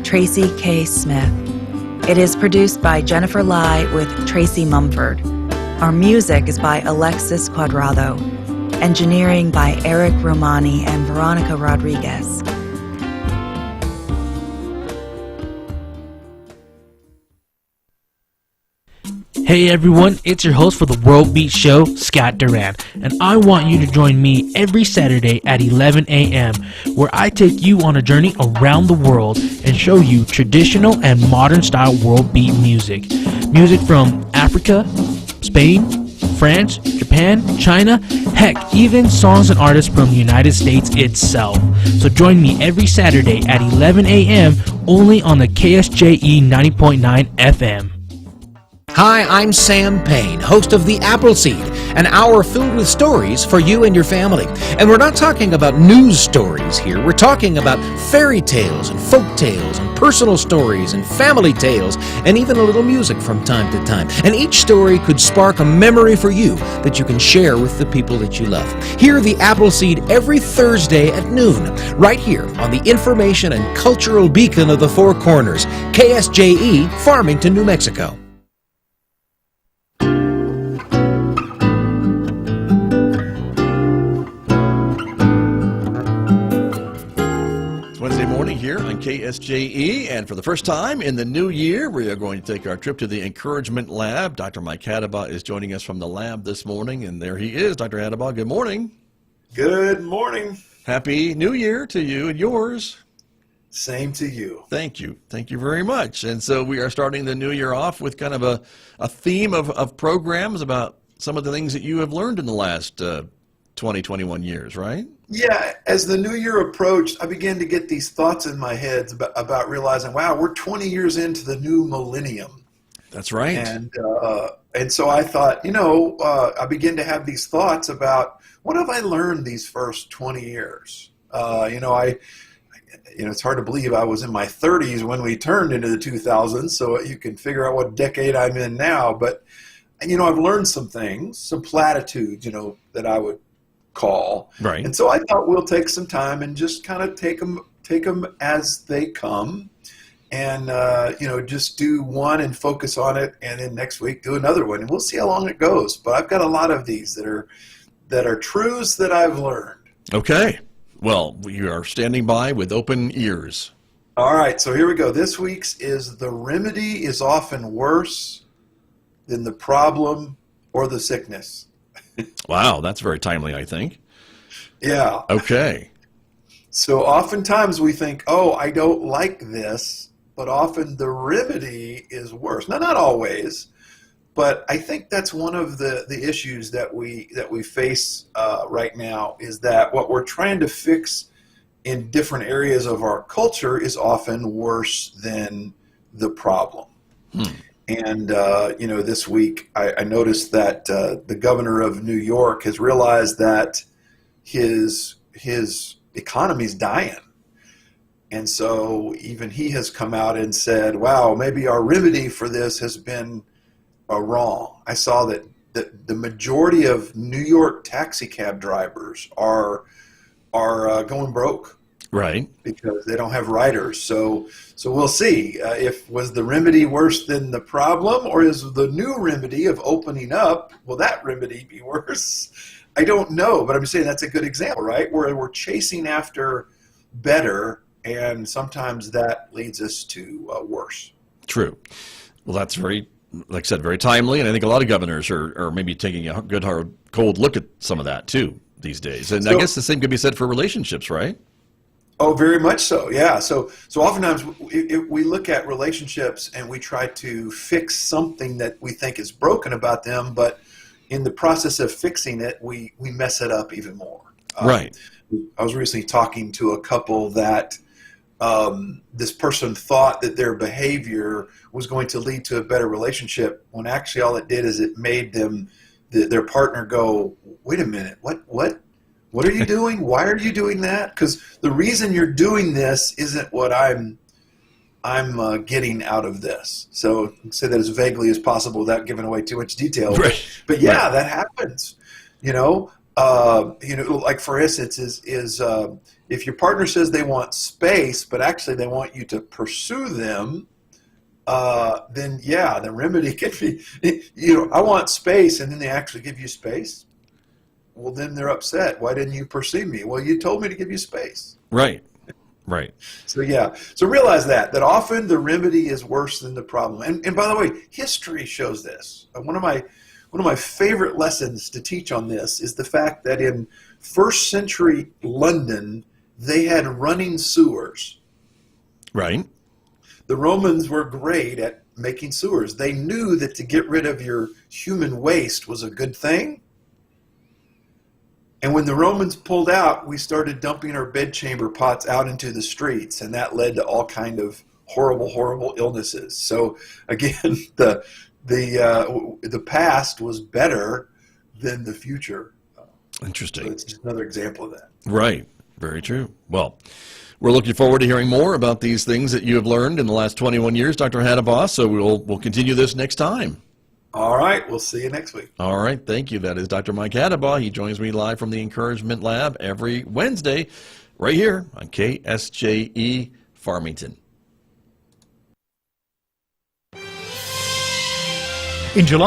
Tracy K. Smith. It is produced by Jennifer Lai with Tracy Mumford. Our music is by Alexis Cuadrado. Engineering by Eric Romani and Veronica Rodriguez. Hey everyone, it's your host for the World Beat Show, Scott Duran, and I want you to join me every Saturday at 11 a.m., where I take you on a journey around the world and show you traditional and modern style world beat music. Music from Africa, Spain, France, Japan, China, heck, even songs and artists from the United States itself. So join me every Saturday at 11 a.m. only on the KSJE 90.9 FM. Hi, I'm Sam Payne, host of The Appleseed, an hour filled with stories for you and your family. And we're not talking about news stories here. We're talking about fairy tales and folk tales and personal stories and family tales and even a little music from time to time. And each story could spark a memory for you that you can share with the people that you love. Hear The Appleseed every Thursday at noon, right here on the information and cultural beacon of the Four Corners, KSJE, Farmington, New Mexico. Here on KSJE, and for the first time in the new year, we are going to take our trip to the Encouragement Lab. Dr. Mike Hattabaugh is joining us from the lab this morning, and there he is. Dr. Hattabaugh, good morning. Good morning. Happy New Year to you and yours. Same to you. Thank you. Thank you very much. And so we are starting the new year off with kind of a theme of programs about some of the things that you have learned in the last 20, 21 years, right? Yeah, as the new year approached, I began to get these thoughts in my head about realizing, wow, we're 20 years into the new millennium. That's right. And so I thought, I began to have these thoughts about what have I learned these first 20 years? It's hard to believe I was in my 30s when we turned into the 2000s, so you can figure out what decade I'm in now. But, I've learned some things, some platitudes, that I would call. Right. And so I thought we'll take some time and just kind of take them as they come, and just do one and focus on it, and then next week do another one, and we'll see how long it goes. But I've got a lot of these that are truths that I've learned. Okay. Well, we are standing by with open ears. All right. So here we go. This week's is the remedy is often worse than the problem or the sickness. Wow, that's very timely, I think. Yeah. Okay. So oftentimes we think, oh, I don't like this, but often the remedy is worse. Now, not always, but I think that's one of the issues that we face right now, is that what we're trying to fix in different areas of our culture is often worse than the problem. And, this week I noticed that the governor of New York has realized that his economy's dying. And so even he has come out and said, wow, maybe our remedy for this has been wrong. I saw that the majority of New York taxi cab drivers are going broke. Right. Because they don't have riders. So we'll see if was the remedy worse than the problem, or is the new remedy of opening up, will that remedy be worse? I don't know, but I'm saying that's a good example, right? Where we're chasing after better, and sometimes that leads us to worse. True. Well, that's very, like I said, very timely, and I think a lot of governors are maybe taking a good, hard, cold look at some of that too these days. And I guess the same could be said for relationships, right? Oh, very much so. Yeah. So oftentimes we look at relationships and we try to fix something that we think is broken about them, but in the process of fixing it, we mess it up even more. Right. I was recently talking to a couple that this person thought that their behavior was going to lead to a better relationship, when actually all it did is it made their partner go, wait a minute, what are you doing? Why are you doing that? Because the reason you're doing this isn't what I'm getting out of this. So say that as vaguely as possible without giving away too much detail. Right. But yeah, right. That happens. Like for instance, If your partner says they want space, but actually they want you to pursue them, then yeah, the remedy could be, I want space, and then they actually give you space. Well, then they're upset. Why didn't you pursue me? Well, you told me to give you space. Right. So yeah, so realize that often the remedy is worse than the problem. And by the way, history shows this. One of my favorite lessons to teach on this is the fact that in first century London, they had running sewers. Right. The Romans were great at making sewers. They knew that to get rid of your human waste was a good thing. And when the Romans pulled out, we started dumping our bedchamber pots out into the streets, and that led to all kind of horrible illnesses. So again, the past was better than the future. Interesting. So it's just another example of that. Right. Very true. Well, we're looking forward to hearing more about these things that you have learned in the last 21 years, Dr. Hattabaugh. So we'll continue this next time. All right. We'll see you next week. All right. Thank you. That is Dr. Mike Hattabaugh. He joins me live from the Encouragement Lab every Wednesday right here on KSJE Farmington. In July